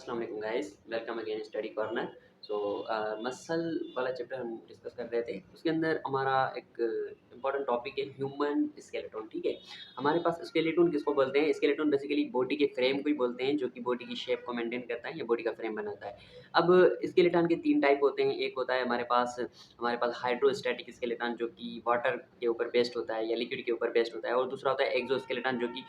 अस्सलाम वालेकुम guys, welcome again study corner. So muscle वाला चैप्टर हम डिस्कस कर रहे थे। उसके अंदर हमारा एक इम्पॉर्टेंट टॉपिक है ह्यूमन स्केलेटन। ठीक है, हमारे पास स्केलेटन किसको बोलते हैं? स्केलेटन बेसिकली बॉडी के फ्रेम को ही बोलते हैं, जो कि बॉडी की शेप को मेंटेन करता है या बॉडी का फ्रेम बनाता है। अब स्केलेटन के तीन टाइप होते हैं। एक होता है हमारे पास हाइड्रोस्टैटिक स्केलेटन, जो कि वाटर के ऊपर बेस्ड होता है या लिक्विड के ऊपर बेस्ड होता है, और दूसरा होता है एक्सोस्केलेटन, जो कि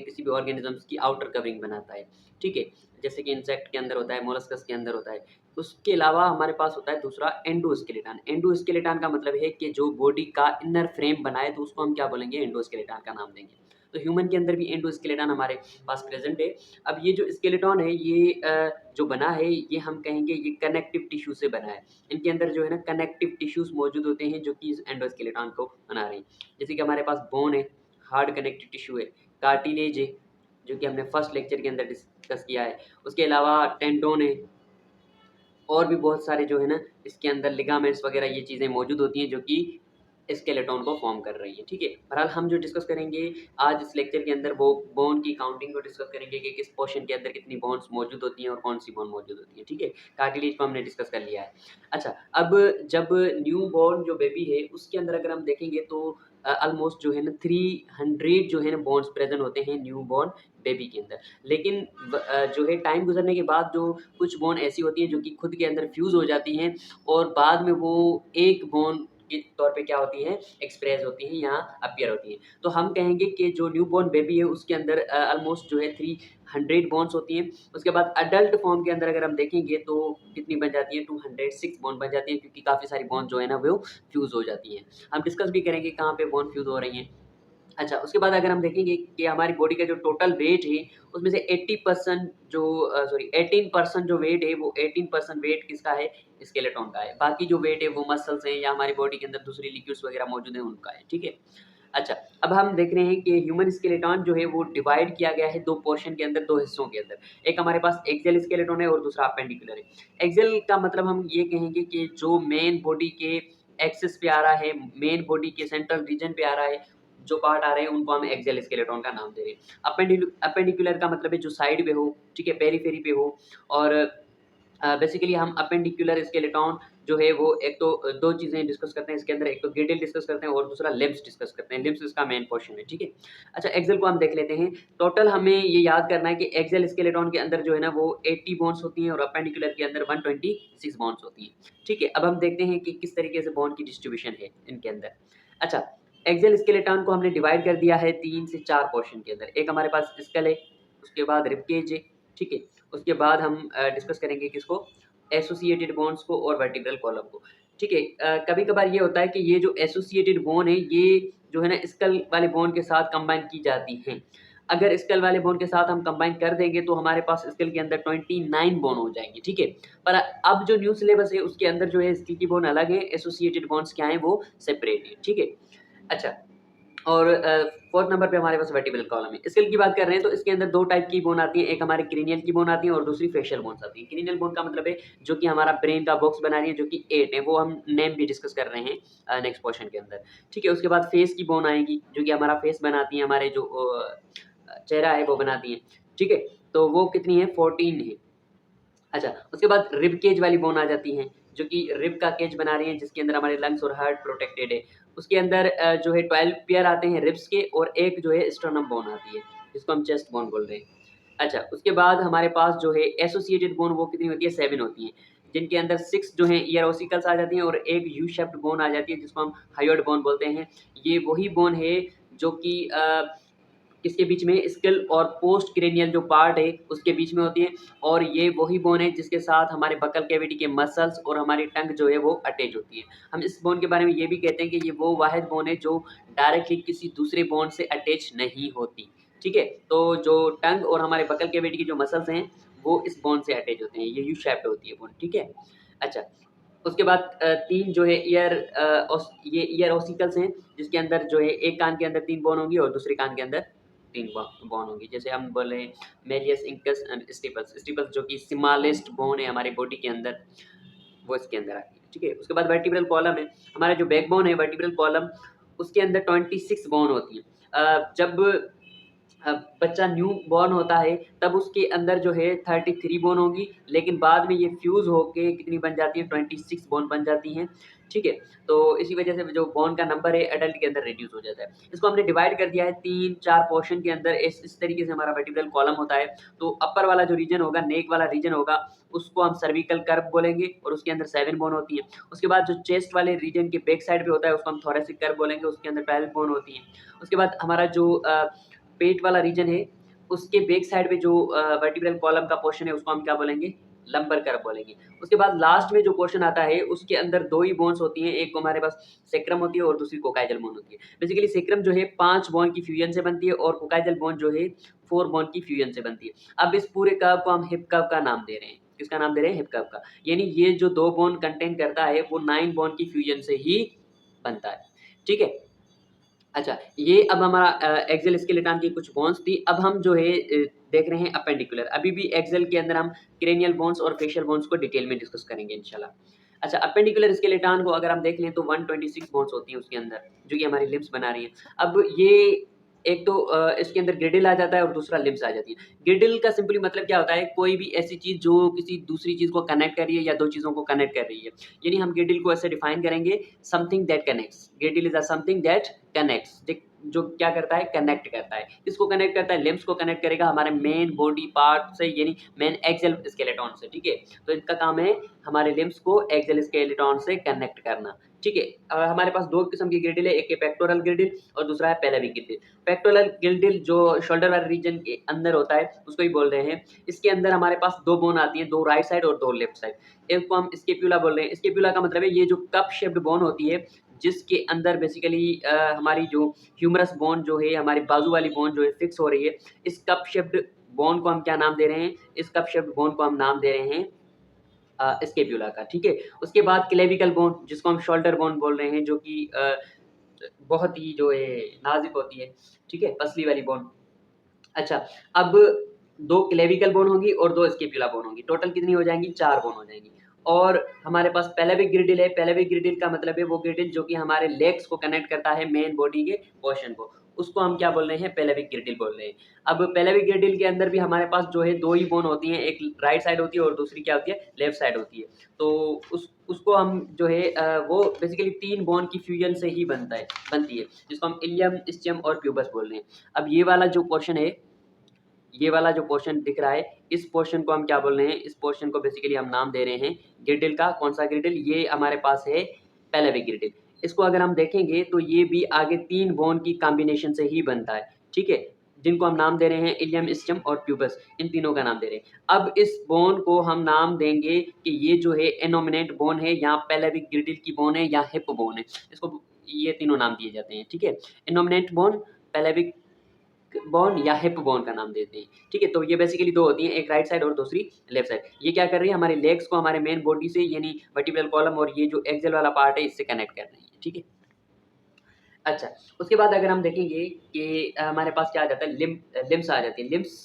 किसी भी ऑर्गेनिजम्स की आउटर कवरिंग बनाता है। ठीक है, जैसे कि इंसेक्ट के अंदर होता है, मोलस्कस के अंदर होता है। उसके अलावा हमारे पास होता है दूसरा एंडोस्केलेटन। एंडोस्केलेटन का मतलब है कि जो बॉडी का इनर फ्रेम बनाए, तो उसको हम क्या बोलेंगे? एंडोस्केलेटन का नाम देंगे। तो ह्यूमन के अंदर भी एंडोस्केलेटन हमारे पास प्रेजेंट है। अब ये जो स्केलेटन है, ये जो बना है, ये हम कहेंगे ये कनेक्टिव टिश्यू से बना है। इनके अंदर जो है ना कनेक्टिव टिश्यूज मौजूद होते हैं, जो कि इस एंडोस्केलेटन को बना रहे हैं। जैसे कि हमारे पास बोन है, हार्ड कनेक्टिव टिश्यू है, कार्टिलेज है, जो कि हमने फर्स्ट लेक्चर के अंदर डिस्कस किया है। उसके अलावा टेंडोन है, और भी बहुत सारे जो है ना इसके अंदर लिगामेंट्स वगैरह ये चीज़ें मौजूद होती हैं, जो कि स्केलेटन को फॉर्म कर रही है। ठीक है, बहरहाल हम जो डिस्कस करेंगे आज इस लेक्चर के अंदर, वो बोन की काउंटिंग को डिस्कस करेंगे कि किस पोर्शन के अंदर कितनी बोन्स मौजूद होती हैं और कौन सी बोन मौजूद होती है। ठीक है, कार्टिलेज को हमने डिस्कस कर लिया है। अच्छा, अब जब न्यू बॉर्न जो बेबी है, उसके अंदर अगर हम देखेंगे तो ऑलमोस्ट जो है ना 300 जो है ना बोन्स प्रेजेंट होते हैं न्यू बॉर्न बेबी के अंदर। लेकिन जो है टाइम गुजरने के बाद जो कुछ बोन ऐसी होती हैं, जो कि खुद के अंदर फ्यूज़ हो जाती हैं, और बाद में वो एक बोन के तौर पे क्या होती हैं? एक्सप्रेस होती हैं या अपीयर होती हैं। तो हम कहेंगे कि जो न्यूबॉर्न बेबी है, उसके अंदर ऑलमोस्ट जो है 300 बोन्स होती हैं। उसके बाद अडल्ट फॉर्म के अंदर अगर हम देखेंगे तो कितनी बन जाती हैं? 206 बोन बन जाती हैं, क्योंकि काफ़ी सारी बोन जो है ना वो फ्यूज़ हो जाती हैं। हम डिस्कस भी करेंगे कहाँ पे बोन फ्यूज़ हो रही हैं। अच्छा, उसके बाद अगर हम देखेंगे कि हमारी बॉडी का जो टोटल वेट है, उसमें से 80% जो 18% जो वेट है, वो 18% वेट किसका है? स्केलेटन का है। बाकी जो वेट है वो मसल्स हैं या हमारी बॉडी के अंदर दूसरी लिक्विड्स वगैरह मौजूद हैं, उनका है। ठीक है? अच्छा, अब हम देख रहे हैं कि ह्यूमन स्केलेटन जो है वो डिवाइड किया गया है 2 पोर्शन के अंदर, 2 हिस्सों के अंदर। एक हमारे पास एक्सियल स्केलेटन है और दूसरा अपेंडिकुलर है। एक्सियल का मतलब हम ये कहेंगे कि जो मेन बॉडी के एक्सिस पे आ रहा है, मेन बॉडी के सेंट्रल रीजन पे आ रहा है, जो पार्ट आ रहे हैं, उनको हम एक्सियल स्केलेटन का नाम दे रहे हैं। अपेंडिकुलर का मतलब है जो साइड पे हो, ठीक है, पेरिफेरी पे हो। और बेसिकली हम अपेंडिकुलर स्केलेटन जो है वो एक तो 2 चीज़ें डिस्कस करते हैं इसके अंदर, एक तो गिडिल डिस्कस करते हैं और दूसरा लिम्ब्स डिस्कस करते हैं। लिम्ब्स इसका मेन पोर्शन है। ठीक है? अच्छा, एक्सियल को हम देख लेते हैं। टोटल हमें ये याद करना है कि एक्सियल स्केलेटन के अंदर जो है ना वो 80 बोन्स होती हैं और अपेंडिकुलर के अंदर 126 बोन्स होती हैं। ठीक है? अब हम देखते हैं कि किस तरीके से बोन की डिस्ट्रीब्यूशन है इनके अंदर। अच्छा, एक्सियल स्केलेटन को हमने डिवाइड कर दिया है 3 से 4 पोर्शन के अंदर। एक हमारे पास स्कल है, उसके बाद रिब केज है, ठीक है? उसके बाद हम डिस्कस करेंगे किसको? एसोसिएटेड बोन्स को और वर्टिब्रल कॉलम को। ठीक है? कभी-कभार ये होता है कि ये जो एसोसिएटेड बोन है, ये जो है ना स्कल वाले बोन के साथ कंबाइन की जाती हैं। अगर स्कल वाले बोन के साथ हम कंबाइन कर देंगे, तो हमारे पास स्कल के अंदर 29 बोन हो जाएँगे, ठीक है? पर अब जो न्यू सिलेबस है, उसके अंदर जो है स्कल की बोन अलग है, एसोसिएटेड बोन्स क्या हैं? वो सेपरेट है, ठीक है? अच्छा, और 4th नंबर पे हमारे पास वर्टिब्रल कॉलम है। स्कल की बात कर रहे हैं तो इसके अंदर 2 टाइप की बोन आती है, एक हमारी क्रेनियल की बोन आती है और दूसरी फेशियल बोन्स आती है। क्रेनियल बोन का मतलब है जो कि हमारा ब्रेन का बॉक्स बना रही है, जो कि 8 है, वो हम नेम भी डिस्कस कर रहे हैं नेक्स्ट पोर्शन के अंदर। ठीक है? उसके बाद फेस की बोन आएगी, जो कि हमारा फेस बनाती है, हमारे जो चेहरा है वो बनाती है। ठीक है? तो वो कितनी है? 14 है। अच्छा, उसके बाद रिब केज वाली बोन आ जाती हैं, जो कि रिब का केज बना रही हैं, जिसके अंदर हमारे लंग्स और हार्ट प्रोटेक्टेड है। उसके अंदर जो है 12 पेयर आते हैं रिब्स के, और एक जो है स्टर्नम बोन आती है, जिसको हम चेस्ट बोन बोल रहे हैं। अच्छा, उसके बाद हमारे पास जो है एसोसिएटेड बोन, वो कितनी होती है? 7 होती हैं, जिनके अंदर 6 जो हैं ईयर ओसिकल्स आ जाती हैं और एक यू शेप्ड बोन आ जाती है, जिसको हम हायोइड बोन बोलते हैं। ये वही बोन है जो कि किसके बीच में? स्कल और पोस्ट क्रेनियल जो पार्ट है उसके बीच में होती है, और ये वही बोन है जिसके साथ हमारे बकल कैविटी के मसल्स और हमारी टंग जो है वो अटैच होती है। हम इस बोन के बारे में ये भी कहते हैं कि ये वो वाहिद बोन है जो डायरेक्टली किसी दूसरे बोन से अटैच नहीं होती। ठीक है? तो जो टंग और हमारे बकल कैविटी की जो मसल्स हैं, वो इस बोन से अटैच होते हैं। ये यू शेप्ड होती है बोन। ठीक है? अच्छा, उसके बाद 3 जो है ये ईयर ओसिकल्स हैं, जिसके अंदर जो है एक कान के अंदर 3 बोन होंगी और दूसरे कान के अंदर 3 बोन होंगी। जैसे हम बोले मेलियस, इंकस एंड स्टिपल्स। स्टिपल्स जो कि स्मॉलेस्ट बोन है हमारी बॉडी के अंदर, वो इसके अंदर आती है। ठीक है? उसके बाद वर्टिब्रल कॉलम है। हमारा जो बैकबोन है वर्टिब्रल कॉलम, उसके अंदर 26 बोन होती हैं। जब बच्चा न्यू बॉर्न होता है तब उसके अंदर जो है 33 बोन होगी, लेकिन बाद में ये फ्यूज़ होके कितनी बन जाती है 26 बोन बन जाती हैं, ठीक है। तो इसी वजह से जो बोन का नंबर है एडल्ट के अंदर रिड्यूस हो जाता है। इसको हमने डिवाइड कर दिया है 3-4 पोर्शन के अंदर, इस तरीके से हमारा वर्टिब्रल कॉलम होता है। तो अपर वाला जो रीजन होगा, नेक वाला रीजन होगा, उसको हम सर्विकल कर्व बोलेंगे और उसके अंदर 7 बोन होती हैं। उसके बाद जो चेस्ट वाले रीजन के बैक साइड पे होता है उसको हम थोरेसिक कर्व बोलेंगे, उसके अंदर 12 बोन होती हैं। उसके बाद हमारा जो पेट वाला रीजन है, उसके बैक साइड पे जो वर्टिब्रल कॉलम का पोर्शन है उसको हम क्या बोलेंगे, लंबर कर्व बोलेंगे। उसके बाद लास्ट में जो पोर्शन आता है उसके अंदर 2 ही बोन्स होती हैं, एक हमारे पास सेक्रम होती है और दूसरी कोकाइडल बोन होती है। बेसिकली सेक्रम जो है 5 बोन की फ्यूजन से बनती है और कोकाइडल बोन जो है 4 बोन की फ्यूजन से बनती है। अब इस पूरे कर्व को हम हिप कर्व का नाम दे रहे हैं। किसका नाम दे रहे हैं? हिप कर्व का। यानी ये जो 2 बोन कंटेन करता है वो 9 बोन की फ्यूजन से ही बनता है, ठीक है। अच्छा, ये अब हमारा एक्सेल स्केलेटन की कुछ बोन्स थी। अब हम जो है देख रहे हैं अपेंडिकुलर। अभी भी एक्सेल के अंदर हम क्रेनियल बोन्स और फेशियल बोन्स को डिटेल में डिस्कस करेंगे इंशाल्लाह। अच्छा, अपेंडिकुलर स्केलेटन को अगर हम देख लें तो 126 बोन्स होती हैं उसके अंदर, जो कि हमारी लिम्स बना रही हैं। अब ये एक तो इसके अंदर ग्रिडल आ जाता है और दूसरा लिम्स आ जाती है। ग्रिडल का सिंपली मतलब क्या होता है? कोई भी ऐसी चीज़ जो किसी दूसरी चीज़ को कनेक्ट कर रही है या 2 चीज़ों को कनेक्ट कर रही है। यानी हम ग्रिडल को ऐसे डिफाइन करेंगे, something that connects. ग्रिडल is a something that connects, जो क्या करता है? कनेक्ट करता है। किसको कनेक्ट करता है? लिम्स को कनेक्ट करेगा हमारे मेन बॉडी पार्ट से, यानी मेन एक्सल स्केलेटन से, ठीक है। तो इनका काम है हमारे लिम्स को एक्सल स्केलेटन से कनेक्ट करना, ठीक है। हमारे पास 2 किस्म की ग्रिडल है, एक है पेक्टोरल ग्रिडल और दूसरा है पेल्विक ग्रिडल। पेक्टोरल ग्रिडल जो शोल्डर वाले रीजन के अंदर होता है उसको ही बोल रहे हैं। इसके अंदर हमारे पास 2 बोन आती हैं, 2 राइट साइड और 2 लेफ्ट साइड। एक को हम स्केपुला बोल रहे हैं। स्केपुला का मतलब है ये जो कप शेप्ड बोन होती है, जिसके अंदर बेसिकली हमारी जो ह्यूमरस बोन जो है, हमारी बाजू वाली बोन जो है फिक्स हो रही है। इस कप शेप्ड बोन को हम क्या नाम दे रहे हैं? इस कप शेप्ड बोन को हम नाम दे रहे हैं स्केपुला का, ठीक है। उसके बाद क्लेविकल बोन, जिसको हम शोल्डर बोन बोल रहे हैं, जो कि बहुत ही जो है नाजुक होती है, ठीक है, पसली वाली बोन। अच्छा, अब 2 क्लेविकल बोन होंगी और 2 स्केपुला बोन होंगी। टोटल कितनी हो जाएँगी? 4 बोन हो जाएँगी। और हमारे पास पेल्विक ग्रिडल है। पेल्विक ग्रिडल का मतलब है वो ग्रिडल जो कि हमारे लेग्स को कनेक्ट करता है मेन बॉडी के पोर्शन को। उसको हम क्या बोल रहे हैं? पेल्विक ग्रिडल बोल रहे हैं। अब पेल्विक ग्रिडल के अंदर भी हमारे पास जो है 2 ही बोन होती हैं, एक राइट साइड होती है और दूसरी क्या होती है? लेफ्ट साइड होती है। तो उसको हम जो है वो बेसिकली 3 बोन की फ्यूजन से ही बनती है, जिसको हम इलियम, स्टियम और प्यूबस बोल रहे हैं। अब ये वाला जो पोर्शन है, ये वाला जो पोर्शन दिख रहा है, इस पोर्शन को हम क्या बोल रहे हैं? इस पोर्शन को बेसिकली हम नाम दे रहे हैं ग्रिडल का। कौन-सा ग्रिडल? ये हमारे पास है पेल्विक ग्रिडल। इसको अगर हम देखेंगे तो ये भी आगे 3 बोन की कॉम्बिनेशन से ही बनता है, ठीक है? जिनको हम नाम दे रहे हैं इलियम, स्टियम और प्यूबस, इन तीनों का नाम दे रहे हैं। अब इस बोन को हम नाम देंगे कि ये जो है इनोमिनेंट बोन है, या पेल्विक ग्रिडल की बोन है, या हिप बोन है। इसको ये तीनों नाम दिए जाते हैं, ठीक है? इनोमिनेंट बोन, पेल्विक बोन या हिप बोन का नाम देते हैं, ठीक है। तो ये बेसिकली 2 होती हैं, एक राइट साइड और दूसरी लेफ्ट साइड। ये क्या कर रही है? हमारे लेग्स को हमारे मेन बॉडी से, यानी वर्टिब्रल कॉलम और ये जो एक्सल वाला पार्ट है, इससे कनेक्ट कर रही है, ठीक है। अच्छा, उसके बाद अगर हम देखेंगे कि हमारे पास क्या आ जाता है? लिम्स आ जाती है। लिम्स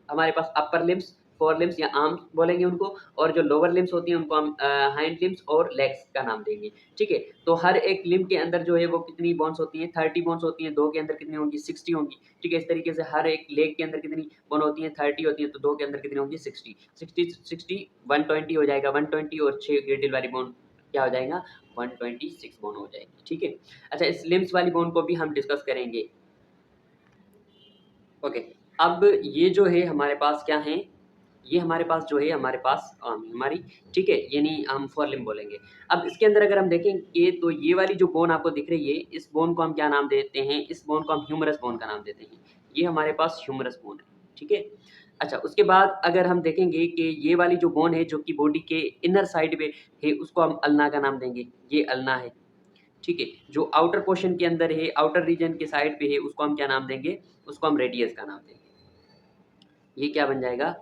हमारे पास अपर लिम्स, फोर लिम्स या आर्म्स बोलेंगे उनको, और जो लोअर लिम्स होती हैं उनको हम हाइंड लिम्स और लेग्स का नाम देंगे, ठीक है। तो हर एक लिम्ब के अंदर जो है वो कितनी बोन्स होती हैं? 30 बोन्स होती हैं। 2 के अंदर कितनी होंगी? 60 होंगी, ठीक है। इस तरीके से हर एक लेग के अंदर कितनी बोन होती हैं? 30 होती हैं। तो 2 के अंदर कितनी होंगी? 60। 60 120 हो जाएगा। 120 और 6 ग्रिडल वाली बोन क्या हो जाएगा? 126 बोन हो जाएगी, ठीक है। अच्छा, इस लिम्स वाली बोन को भी हम डिस्कस करेंगे। ओके, अब ये जो है हमारे पास क्या है? ये हमारे पास जो है हमारे पास हमारी, ठीक है, यानी हम फोर लिम्ब बोलेंगे। अब इसके अंदर अगर हम देखेंगे तो ये वाली जो बोन आपको दिख रही है, इस बोन को हम क्या नाम देते हैं? इस बोन को हम ह्यूमरस बोन का नाम देते हैं। ये हमारे पास ह्यूमरस बोन है, ठीक है। अच्छा, उसके बाद अगर हम देखेंगे कि ये वाली जो बोन है जो कि बॉडी के इनर साइड में है, उसको हम अल्ना का नाम देंगे। ये अल्ना है, ठीक है। जो आउटर पोर्शन के अंदर है, आउटर रीजन के साइड पे है, उसको हम क्या नाम देंगे? उसको हम रेडियस का नाम देंगे। ये क्या बन जाएगा?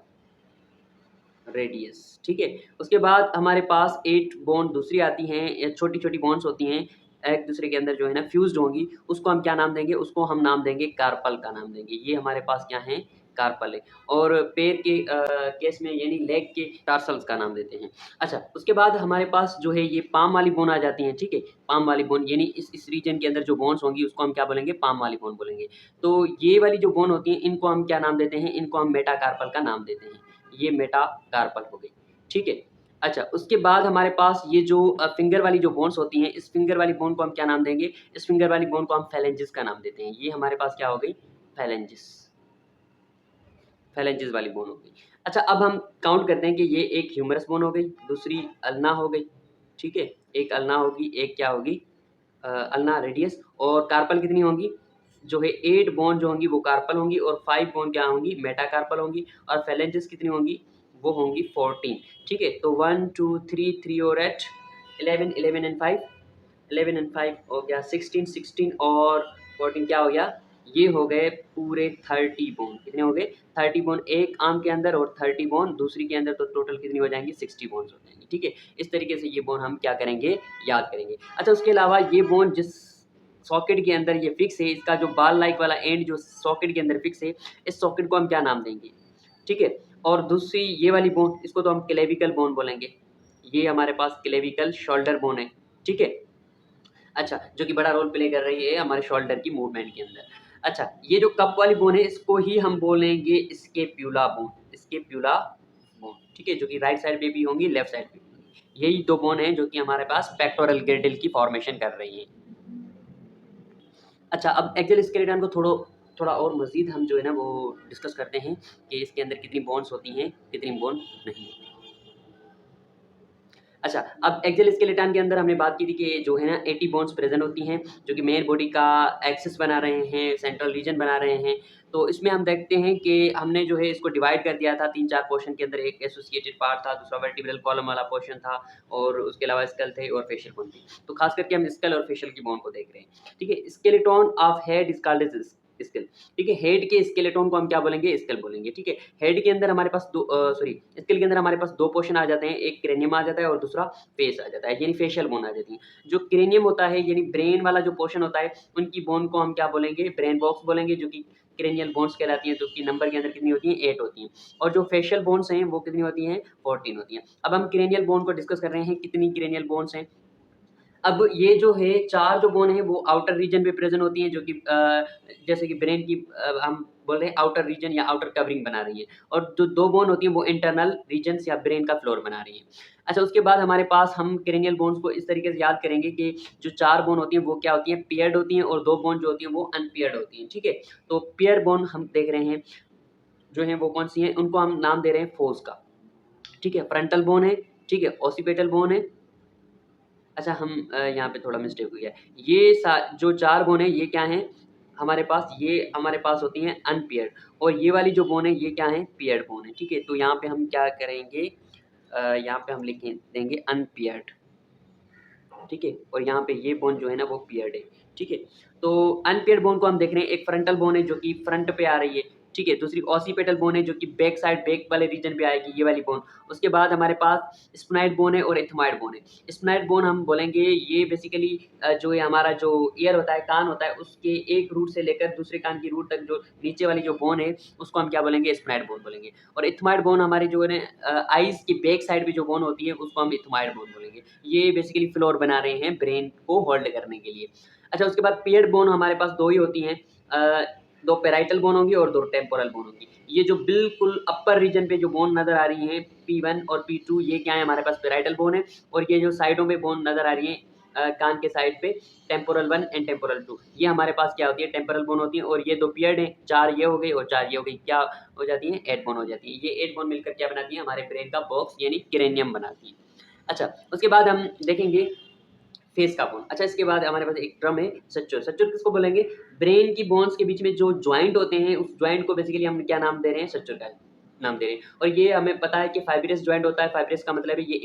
रेडियस, ठीक है। उसके बाद हमारे पास 8 बोन दूसरी आती हैं, या छोटी-छोटी बोन्स होती हैं, एक दूसरे के अंदर जो है ना फ्यूज़्ड होंगी, उसको हम क्या नाम देंगे? उसको हम नाम देंगे कार्पल का नाम देंगे। ये हमारे पास क्या हैं? कार्पल है, और पैर के केस में यानी लेग के टार्सल्स का नाम देते हैं। अच्छा, उसके बाद हमारे पास जो है ये पाम वाली बोन आ जाती हैं, ठीक है। पाम वाली बोन यानी इस रीजन के अंदर जो बोन्स होंगी उसको हम क्या बोलेंगे, पाम वाली बोन बोलेंगे। तो ये वाली जो बोन होती हैं इनको हम क्या नाम देते हैं, इनको हम मेटाकार्पल का नाम देते हैं। ये मेटाकार्पल हो गई, ठीक है। अच्छा, उसके बाद हमारे पास ये जो फिंगर वाली जो बोन्स होती हैं, इस फिंगर वाली बोन को हम क्या नाम देंगे, इस फिंगर वाली बोन को हम फेलेंजिस का नाम देते हैं। ये हमारे पास क्या हो गई, फेलेंजिस, फेलेंजिस वाली बोन हो गई। अच्छा, अब हम काउंट करते हैं कि ये एक ह्यूमरस बोन हो गई, दूसरी अल्ना हो गई, ठीक है। एक अल्ना होगी, एक क्या होगी, अल्ना रेडियस, और कार्पल कितनी होंगी, जो है 8 बोन जो होंगी वो कार्पल होंगी, और 5 बोन क्या होंगी, मेटाकार्पल होंगी, और फेलेंजिस कितनी होंगी, वो होंगी 14, ठीक है। तो 1 2 3 3 और 8 11 11 एंड 5 11 एंड 5 हो गया 16 16 और 14 क्या हो गया, ये हो गए पूरे 30 बोन। कितने हो गए, 30 बोन एक आर्म के अंदर और 30 बोन दूसरी के अंदर, तो टोटल कितनी हो जाएंगी, 60 बोन्स हो जाएंगी, ठीक है। इस तरीके से ये बोन हम क्या करेंगे, याद करेंगे। अच्छा, उसके अलावा ये बोन जिस सॉकेट के अंदर ये फिक्स है, इसका जो बाल लाइक वाला एंड जो सॉकेट के अंदर फिक्स है, इस सॉकेट को हम क्या नाम देंगे, ठीक है। और दूसरी ये वाली बोन, इसको तो हम क्लेविकल बोन बोलेंगे। ये हमारे पास क्लेविकल शोल्डर बोन है, ठीक है। अच्छा, जो कि बड़ा रोल प्ले कर रही है हमारे शोल्डर की मूवमेंट के अंदर। अच्छा, ये जो कप वाली बोन है इसको ही हम बोलेंगे स्केप्यूला बोन, स्केप्यूला बोन, ठीक है, जो कि राइट साइड पे भी होंगी, लेफ्ट साइड पे भी होंगी। यही 2 बोन हैं जो कि हमारे पास पेक्टोरल गिर्डल की फॉर्मेशन कर रही हैं। अच्छा, अब एक्सल स्केलेटन को थोड़ा और मज़ीद हम जो है ना वो डिस्कस करते हैं कि इसके अंदर कितनी बोन्स होती हैं, कितनी बोन नहीं होती। अच्छा, अब एक्सल स्केलेटन के अंदर हमने बात की थी कि जो है ना 80 बोन्स प्रेजेंट होती हैं, जो कि मेन बॉडी का एक्सिस बना रहे हैं, सेंट्रल रीजन बना रहे हैं। तो इसमें हम देखते हैं कि हमने जो है इसको डिवाइड कर दिया था 3-4 पोर्शन के अंदर। एक एसोसिएटेड पार्ट था, दूसरा वर्टिब्रल कॉलम वाला पोर्शन था, और उसके अलावा स्कल थे और फेशियल बोन थी। तो खास करके हम स्कल और फेशियल की बोन को देख रहे हैं, ठीक है। Skeleton of head is called as skull, ठीक है। हेड के स्केलेटन को हम क्या बोलेंगे, स्कल बोलेंगे, ठीक है। हेड के अंदर हमारे पास स्कल के अंदर हमारे पास 2 पोर्शन आ जाते हैं, एक क्रेनियम आ जाता है और दूसरा फेस आ जाता है, यानी फेशियल बोन आ जाती है। जो क्रेनियम होता है यानी ब्रेन वाला जो पोर्शन होता है, उनकी बोन को हम क्या बोलेंगे, ब्रेन बॉक्स बोलेंगे, जो कि क्रेनियल बोन्स कहलाती हैं, जो कि नंबर के अंदर कितनी होती हैं, 8 होती हैं। और जो फेशियल बोन्स हैं वो कितनी होती हैं, 14 होती हैं। अब हम क्रेनियल बोन को डिस्कस कर रहे हैं, कितनी क्रेनियल बोन्स हैं। अब ये जो है 4 जो बोन है वो आउटर रीजन पे प्रेजेंट होती हैं, जो कि जैसे कि ब्रेन की हम बोल रहे हैं आउटर रीजन या आउटर कवरिंग बना रही है, और जो 2 बोन होती हैं वो इंटरनल रीजन्स या ब्रेन का फ्लोर बना रही हैं। अच्छा, उसके बाद हमारे पास हम क्रेनियल बोन्स को इस तरीके से याद करेंगे कि जो 4 बोन होती हैं वो क्या होती हैं, पेयर्ड होती हैं, और 2 बोन जो होती हैं वो अनपेयर्ड होती हैं, ठीक है। तो पेयर बोन हम देख रहे हैं जो हैं वो कौन-सी हैं, उनको हम नाम दे रहे हैं फोस का, ठीक है। फ्रंटल बोन है, ठीक है, ऑसिपिटल बोन है। अच्छा, हम यहाँ पे थोड़ा मिस्टेक हो गया। ये जो 4 बोन है ये क्या हैं हमारे पास, ये हमारे पास होती हैं अनपेयर्ड, और ये वाली जो बोन है ये क्या है, पेयर्ड बोन है, ठीक है। तो यहाँ पे हम क्या करेंगे, यहाँ पे हम लिख देंगे अनपेयर्ड, ठीक है। और यहाँ पे ये बोन जो है ना वो पेयर्ड है, ठीक है। तो अनपेयर्ड बोन को हम देख रहे हैं, एक फ्रंटल बोन है जो कि फ्रंट पे आ रही है, ठीक है। दूसरी ऑसिपिटल बोन है जो कि बैक साइड, बैक वाले रीजन पे आएगी, ये वाली बोन। उसके बाद हमारे पास स्फेनाइड बोन है और एथमाइड बोन है। स्फेनाइड बोन हम बोलेंगे ये बेसिकली जो है हमारा जो ईयर होता है, कान होता है, उसके एक रूट से लेकर दूसरे कान की रूट तक जो नीचे वाली जो बोन है उसको हम क्या बोलेंगे, स्फेनाइड बोन बोलेंगे। और एथमाइड बोन हमारी जो है आईज की बैक साइड पे जो बोन होती है उसको हम एथमाइड बोन बोलेंगे। ये बेसिकली फ्लोर बना रहे हैं ब्रेन को होल्ड करने के लिए। अच्छा, उसके बाद पेयर्ड बोन हमारे पास 2 ही होती हैं, 2 पैराइटल बोन होंगी और 2 टेम्पोरल बोन होंगी। ये जो बिल्कुल अपर रीजन पे जो बोन नज़र आ रही हैं P1 और P2, ये क्या है, हमारे पास पैराइटल बोन है। और ये जो साइडों में बोन नज़र आ रही हैं कान के साइड पे, टेम्पोरल 1 एंड टेम्पोरल 2, ये हमारे पास क्या होती है, टेम्पोरल बोन होती है। और ये 2 पेयर्ड हैं, 4 ये हो गई और 4 ये हो गई, क्या हो जाती हैं, 8 बोन हो जाती है। ये 8 बोन मिलकर क्या बनाती है, हमारे ब्रेन का बॉक्स यानी क्रेनियम बनाती है। अच्छा, उसके बाद हम देखेंगे फेस का बोन। अच्छा, इसके बाद हमारे पास एक ड्रम है सच्चर। सच्चर किसको बोलेंगे, ब्रेन की बोन्स के बीच में जो ज्वाइंट होते हैं उस ज्वाइंट को बेसिकली हम क्या नाम दे रहे हैं, सच्चर का नाम दे रहे हैं। और ये हमें पता है कि फाइब्रस ज्वाइंट होता है। फाइब्रस का मतलब है ये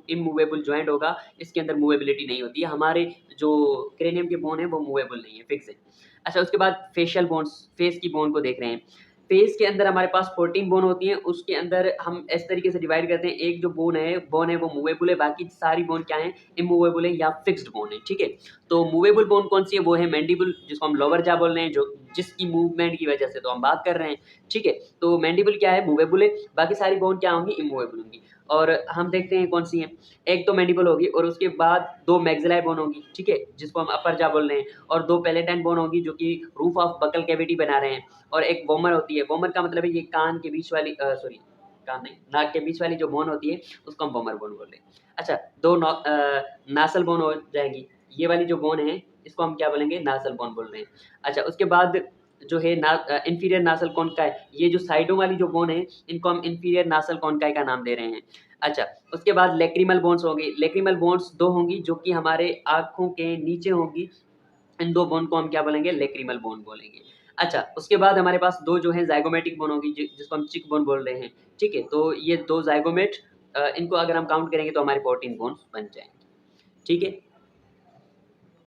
इमूवेबल ज्वाइंट होगा, इसके अंदर मूवेबिलिटी नहीं होती है। हमारे जो क्रेनियम के बोन है वो मूवेबल नहीं है, फिक्स है। अच्छा, उसके बाद फेशियल बोन्स, फेस की बोन को देख रहे हैं। फेस के अंदर हमारे पास 14 बोन होती हैं, उसके अंदर हम इस तरीके से डिवाइड करते हैं, एक जो बोन है वो मूवेबल है, बाकी सारी बोन क्या है, इमूवेबल है या फिक्स्ड बोन है, ठीक है। तो मूवेबल बोन कौन सी है, वो है मैंडिबल, जिसको हम लोअर जा बोल रहे हैं, जो जिसकी मूवमेंट की वजह से तो हम बात कर रहे हैं, ठीक है। तो मैंडिबल क्या है, मूवेबल है, बाकी सारी बोन क्या होंगी, इमूवेबल होंगी। और हम देखते हैं कौन सी हैं, एक तो मैंडिबल होगी और उसके बाद दो मैग्जिलाई बोन होगी, ठीक है, जिसको हम अपर जा बोल रहे हैं, और दो पैलेटाइन बोन होगी जो कि रूफ ऑफ बकल कैविटी बना रहे हैं, और एक वोमर होती है। वोमर का मतलब है ये कान के बीच वाली सॉरी कान नहीं, नाक के बीच वाली जो बोन होती है उसको हम वोमर बोन बोल रहे हैं। अच्छा, दो नासल बोन हो जाएंगी, ये वाली जो बोन है इसको हम क्या बोलेंगे, नासल बोन बोल रहे हैं। अच्छा, उसके बाद जो है इंफीरियर नासल कॉन्काई, ये जो साइडों वाली जो बोन है इनको हम इंफीरियर नासल कॉन्काई का नाम दे रहे हैं। अच्छा, उसके बाद लेक्रिमल बोन्स होगी, लेक्रिमल बोन्स दो होंगी जो कि हमारे आँखों के नीचे होंगी, इन दो बोन को हम क्या बोलेंगे, लेक्रिमल बोन बोलेंगे। अच्छा, उसके बाद हमारे पास दो जो है ज़ाइगोमेटिक बोन होगी जिसको हम चिक बोन बोल रहे हैं, ठीक है। तो ये दो ज़ाइगोमेट इनको अगर हम काउंट करेंगे तो हमारे 14 बोन्स बन जाएँगे, ठीक है।